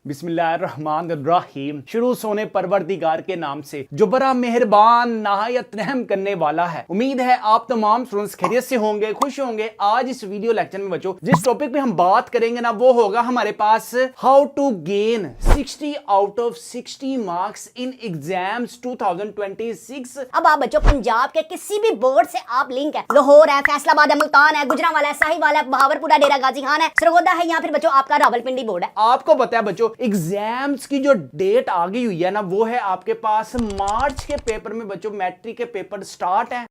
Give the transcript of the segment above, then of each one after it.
बिस्मिल्लाहिर्रहमानिर्रहीम। शुरू सोने परवरदिगार के नाम से जो बड़ा मेहरबान नहायत रहम करने वाला है। उम्मीद है आप तमाम स्टूडेंट्स खैरियत से होंगे, खुश होंगे। आज इस वीडियो लेक्चर में बच्चों जिस टॉपिक पे हम बात करेंगे ना वो होगा हमारे पास how to gain 60 out of 60 marks in exams 2026। अब आप बच्चों पंजाब के किसी भी बोर्ड से आप लिंक है, लाहौर है, फैसलाबाद है, मुल्तान है, गुजरांवाला है, साहिवाल है, बहावरपुरा, डेरा गाजी खान है, सरगोदा है, या फिर बच्चों आपका रावलपिंडी बोर्ड है। आपको पता है बच्चों एग्जाम्स की जो डेट आ गई हुई है ना वो है आपके पास मार्च के पेपर में बच्चों मैट्रिक के पेपर स्टार्ट है।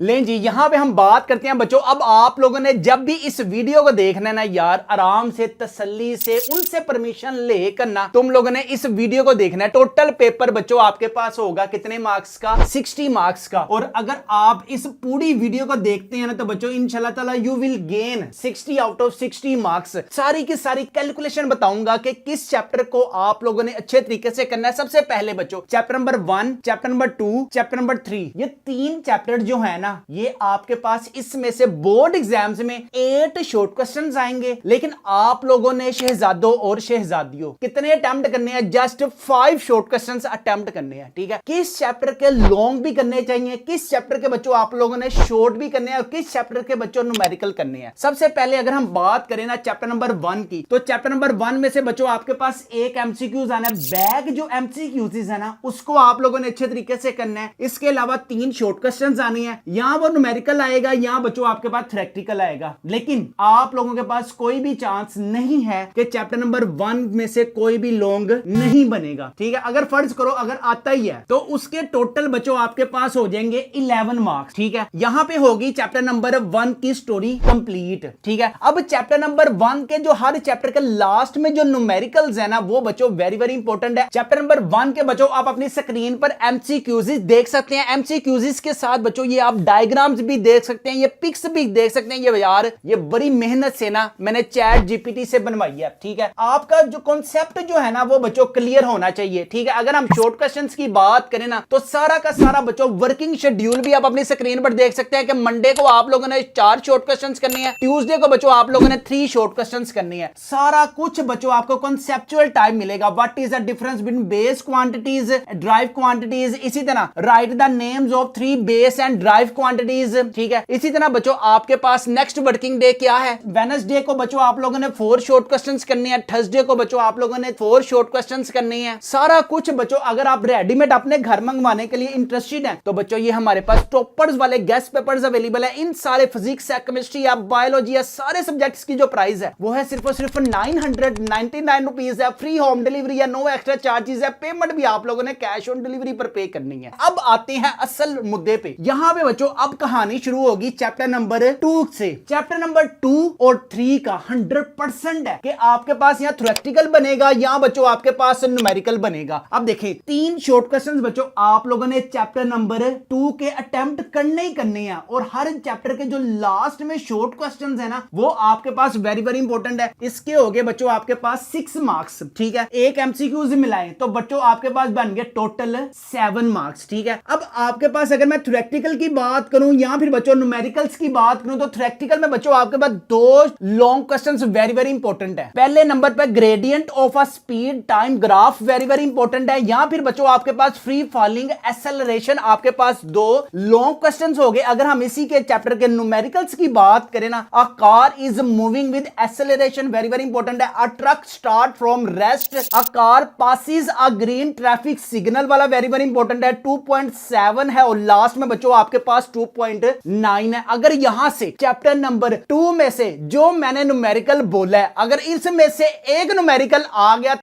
लें जी यहां पे हम बात करते हैं बच्चों। अब आप लोगों ने जब भी इस वीडियो को देखना है ना यार आराम से तसल्ली से उनसे परमिशन लेकर ना तुम लोगों ने इस वीडियो को देखना है। टोटल पेपर बच्चों आपके पास होगा कितने मार्क्स का? 60 मार्क्स का। और अगर आप इस पूरी वीडियो को देखते हैं ना तो बच्चों इंशाल्लाह ताला you will gain 60 out of 60 marks. सारी की सारी कैलकुलेशन बताऊंगा कि किस चैप्टर को आप लोगों ने अच्छे तरीके से करना है। सबसे पहले बच्चों chapter number 1, chapter number 2, chapter number 3, ये तीन चैप्टर जो है ना ये आपके पास इसमें से बोर्ड एग्जाम्स में 8 शॉर्ट क्वेश्चंस आएंगे। लेकिन आप लोगों ने शहजादों और शहजादियों कितने अटेम्प्ट करने हैं? जस्ट 5 शॉर्ट क्वेश्चंस अटेम्प्ट करने हैं। ठीक है, किस चैप्टर के लॉन्ग भी करने चाहिए, किस चैप्टर के बच्चों आप लोगों ने शॉर्ट भी करने हैं और किस चैप्टर के बच्चों न्यूमेरिकल करने हैं। सबसे पहले अगर हम बात करें ना चैप्टर नंबर 1 की तो चैप्टर नंबर 1 में से बच्चों आपके पास एक एमसीक्यूज आना है। बैक जो एमसीक्यूज है ना उसको आप लोगों ने अच्छे तरीके से करना है। इसके अलावा 3 शॉर्ट क्वेश्चंस आने हैं। यहां वो न्यूमेरिकल आएगा, यहां बच्चों आपके पास थ्योरेटिकल आएगा। लेकिन आप लोगों के पास कोई भी चांस नहीं है कि चैप्टर नंबर 1 में से कोई भी लॉन्ग नहीं बनेगा। ठीक है, अगर फर्ज करो अगर आता ही है तो उसके टोटल बच्चों आपके पास हो जाएंगे 11 मार्क्स। ठीक है, यहां पे होगी चैप्टर नंबर 1 की स्टोरी कंप्लीट। ठीक है, अब चैप्टर नंबर 1 के जो हर चैप्टर के लास्ट में जो न्यूमेरिकल्स है ना वो बच्चों वेरी वेरी इंपॉर्टेंट है। चैप्टर नंबर 1 के बच्चों आप अपनी स्क्रीन पर एमसीक्यूज देख सकते हैं। एमसीक्यूज के साथ बच्चों ये आप डायग्राम्स भी देख सकते हैं, ये पिक्स भी देख सकते हैं। ये यार ये बड़ी मेहनत से ना मैंने चैट जीपीटी से बनवाई है। ठीक है, आपका जो कॉन्सेप्ट जो है ना वो बच्चों क्लियर होना चाहिए। ठीक है, अगर हम शॉर्ट क्वेश्चंस की बात करें ना तो सारा का सारा बच्चों वर्किंग शेड्यूल भी आप अपनी स्क्रीन पर देख सकते हैं कि मंडे को आप लोगों ने 4 शॉर्ट क्वेश्चंस करनी है, ट्यूसडे को बच्चों आप लोगों ने 3 शॉर्ट क्वेश्चंस करनी है। सारा कुछ बच्चों आपको कॉन्सेप्चुअल टाइप मिलेगा। What is the difference between base quantities, drive quantities, इसी तरह right the names of 3 base and drive quantities. ठीक है, इसी तरह बच्चों आपके पास नेक्स्ट वर्किंग डे क्या है? वेडनेसडे को बच्चों आप लोगों ने 4 शॉर्ट क्वेश्चंस करने हैं, थर्सडे को बच्चों आप लोगों ने 4 शॉर्ट क्वेश्चंस करने हैं। सारा कुछ बच्चों अगर आप रेडीमेड अपने घर मंगवाने के लिए इंटरेस्टेड हैं तो बच्चों ये हमारे पास टॉपर्स वाले गेस्ट पेपर्स अवेलेबल है। इन सारे फिजिक्स या केमिस्ट्री या बायोलॉजी या सारे सब्जेक्ट्स की जो प्राइस है वो है सिर्फ और सिर्फ 999 रुपीज है। फ्री होम डिलीवरी है, नो एक्स्ट्रा चार्जेस है। पेमेंट भी आप लोगों ने कैश ऑन डिलीवरी पर पे करनी है। अब आते हैं असल मुद्दे पे। यहां पे बच्चों अब कहानी शुरू होगी चैप्टर नंबर 2 से। चैप्टर नंबर 2 और 3 का 100% है कि आपके पास यहाँ थ्योरेटिकल बनेगा या बच्चों आपके पास न्यूमेरिकल बनेगा। अब देखें 3 शॉर्ट क्वेश्चंस बच्चों आप लोगों ने चैप्टर नंबर 2 के अटेम्प्ट करने ही करने हैं। और हर चैप्टर के जो लास्ट में शॉर्ट क्वेश्चंस है ना वो आपके पास वेरी वेरी इंपॉर्टेंट है। इसके हो गए बच्चों आपके पास 6 मार्क्स। ठीक है, एक एमसीक्यूज मिलाएं तो बच्चों आपके पास बन गए टोटल 7 मार्क्स। ठीक है, अब आपके पास अगर मैं थ्योरेटिकल की बात करूं या फिर बच्चों न्यूमेरिकल्स की बात करूं तो थ्योरेटिकल में बच्चों आपके पास 2 long questions very very important है। पहले नंबर पे gradient of a speed time graph very very important है। या फिर बच्चों आपके पास फ्री फॉलिंग एक्सेलरेशन आपके पास 2 लॉन्ग क्वेश्चंस हो गए। अगर हम इसी के चैप्टर के न्यूमेरिकल्स की बात करें ना a car is moving with acceleration very very important है। A truck start from rest, a car passes a green traffic signal वाला वेरी वेरी इंपॉर्टेंट है। 2.7 है और लास्ट में बच्चों आपके पास 2.9 है। अगर यहां से चैप्टर नंबर 2 में से जो मैंने न्यूमेरिकल बोला है अगर इसमें से एक न्यूमेरिकल आ गया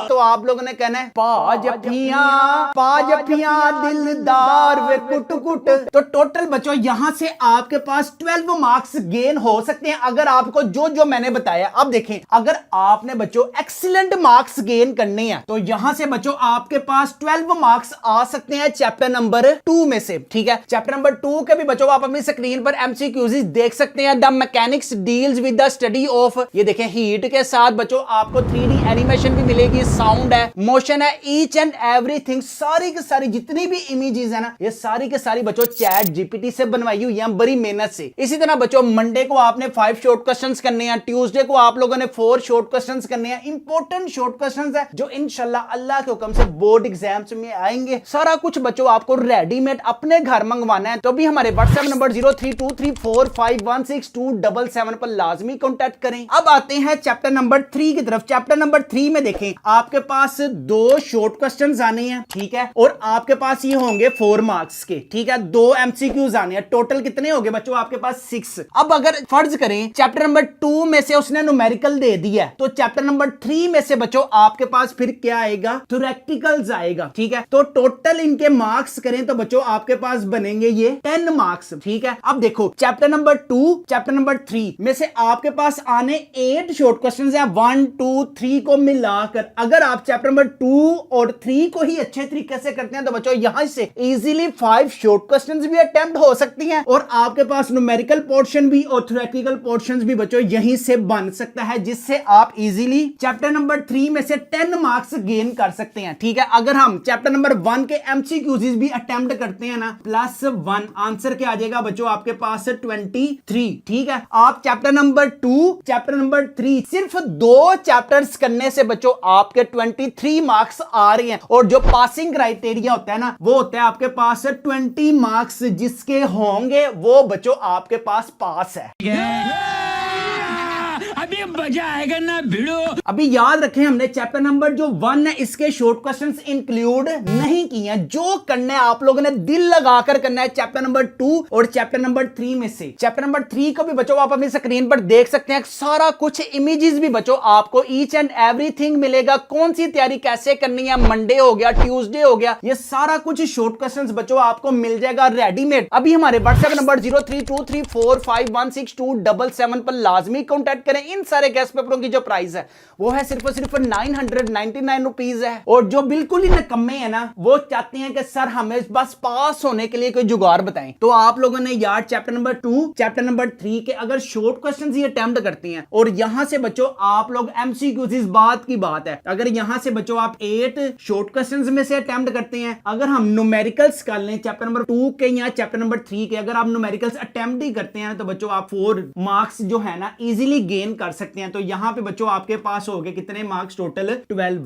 तो आप लोगों ने कहना है पाजफियां दिलदार वे कुट कुट। तो टोटल बच्चों यहां से आपके पास 12 मार्क्स गेन हो सकते हैं अगर आपको जो जो मैंने बताया। अब देखें अगर आपने बच्चों एक्सीलेंट मार्क्स गेन करने हैं तो यहां से बच्चों आपके पास 12 मार्क्स आ सकते हैं चैप्टर नंबर 2 में से, ठीक है। चैप्टर नंबर 2 के भी बच्चों आप अपनी स्क्रीन पर एमसीक्यूज देख सकते हैं। The mechanics deals with the study of, ये देखें हीट के साथ बच्चों आपको 3D एनिमेशन भी मिलेगी, साउंड है, मोशन है, ईच एंड एवरीथिंग, सारी की सारी जितनी भी इमेजेस है ना, ये सारी के सारी बच्चों चैट जीपीटी से बनवाई हुई है बड़ी मेहनत से। इसी तरह बच्चों मंडे को आपने 5 शॉर्ट क्वेश्चंस करने हैं, ट्यूसडे को आप लोगों ने 4 शॉर्ट क्वेश्चंस करने हैं, इंपॉर्टेंट शॉर्ट क्वेश्चंस है जो इंशाल्लाह अल्लाह के हुक्म से बोर्ड एग्जाम्स में आएंगे। सारा कुछ बच्चों आपको रेडीमेड अपने घर मंगवाना है तो भी हमारे व्हाट्सएप नंबर 0323451627 पर लाजमी कांटेक्ट करें। अब आते हैं चैप्टर नंबर 3 की तरफ। चैप्टर नंबर 3 में देखें आपके पास 2 शॉर्ट क्वेश्चंस आने हैं, ठीक है, और आपके पास ये होंगे 4 मार्क्स के, ठीक है, 2 एमसीक्यूज आने हैं। टोटल कितने हो गए बच्चों आपके पास 6। अब अगर फर्ज करें चैप्टर नंबर 2 में से उसने न्यूमेरिकल दे दिया तो चैप्टर नंबर 3 में से बच्चों आपके पास फिर क्या आएगा, थ्योरेटिकल्स आएगा, ठीक है। तो टोटल इनके मार्क्स करें तो बच्चों आपके पास बनेंगे ये 10 मार्क्स, ठीक है। अब देखो चैप्टर नंबर 2 चैप्टर नंबर 3 में से आपके पास आने 8 शॉर्ट क्वेश्चंस हैं 1 2 3 को मिलाकर। अगर आप चैप्टर नंबर 2 और 3 को ही अच्छे तरीके से करते हैं तो बच्चों यहां से इजीली 5 शॉर्ट क्वेश्चंस भी अटेम्प्ट हो सकती हैं और आपके पास न्यूमेरिकल पोर्शन भी और थ्योरेटिकल पोर्शंस भी बच्चों यहीं से बन सकता है, जिससे आप इजीली चैप्टर नंबर 3 में से 10 मार्क्स गेन कर सकते हैं, ठीक है। अगर हम चैप्टर नंबर 1 के एमसीक्यूज भी अटेम्प्ट करते हैं ना +1 आंसर क्या आ जाएगा बच्चों आपके पास 23, ठीक है। आप चैप्टर नंबर 2 चैप्टर नंबर 3 सिर्फ 2 चैप्टर्स करने से बच्चों आपके 23 मार्क्स आ रहे हैं और जो पासिंग क्राइटेरिया होता है ना वो होता है आपके पास 20 मार्क्स, जिसके होंगे वो बच्चों आपके पास पास है। अभी मजा आएगा ना भिड़ो। अभी याद रखें हमने चैप्टर नंबर जो 1 है इसके शॉर्ट क्वेश्चंस इंक्लूड नहीं किए हैं। जो करना है आप लोगों ने दिल लगाकर करना है चैप्टर नंबर 2 और चैप्टर नंबर 3 में से। चैप्टर नंबर 3 को भी बच्चों आप अपनी स्क्रीन पर देख सकते हैं, सारा कुछ इमेजेस भी बच्चों आपको ईच एंड एवरीथिंग मिलेगा। कौन सी तैयारी कैसे करनी है, मंडे हो गया, ट्यूसडे हो गया, ये सारा कुछ शॉर्ट क्वेश्चंस बच्चों आपको मिल जाएगा रेडीमेड। अभी हमारे व्हाट्सएप नंबर 0323451627 पर लाजमी कांटेक्ट करें। इन सारे गैस पेपरों की जो प्राइस है वो है सिर्फ 999 रुपीज है। और जो बिल्कुल ही निकम्मे है ना वो चाहते हैं कि सर हमें बस पास होने के लिए कोई जुगाड़ बताएं, तो आप लोगों ने यार चैप्टर नंबर 2 चैप्टर नंबर 3 के अगर शॉर्ट क्वेश्चंस ही अटेम्प्ट करते हैं और यहां से बच्चों आप लोग एमसीक्यूज, इस बात की बात है अगर यहां से बच्चों आप 8 शॉर्ट क्वेश्चंस में से अटेम्प्ट करते हैं, अगर हम न्यूमेरिकल्स कर लें चैप्टर नंबर 2 के या चैप्टर नंबर 3 के, अगर आप न्यूमेरिकल्स अटेम्प्ट ही करते हैं तो बच्चों आप 4 मार्क्स जो है ना इजीली गेन कर सकते हैं। तो यहां पे बच्चों आपके पास हो गए कितने मार्क्स, टोटल 12।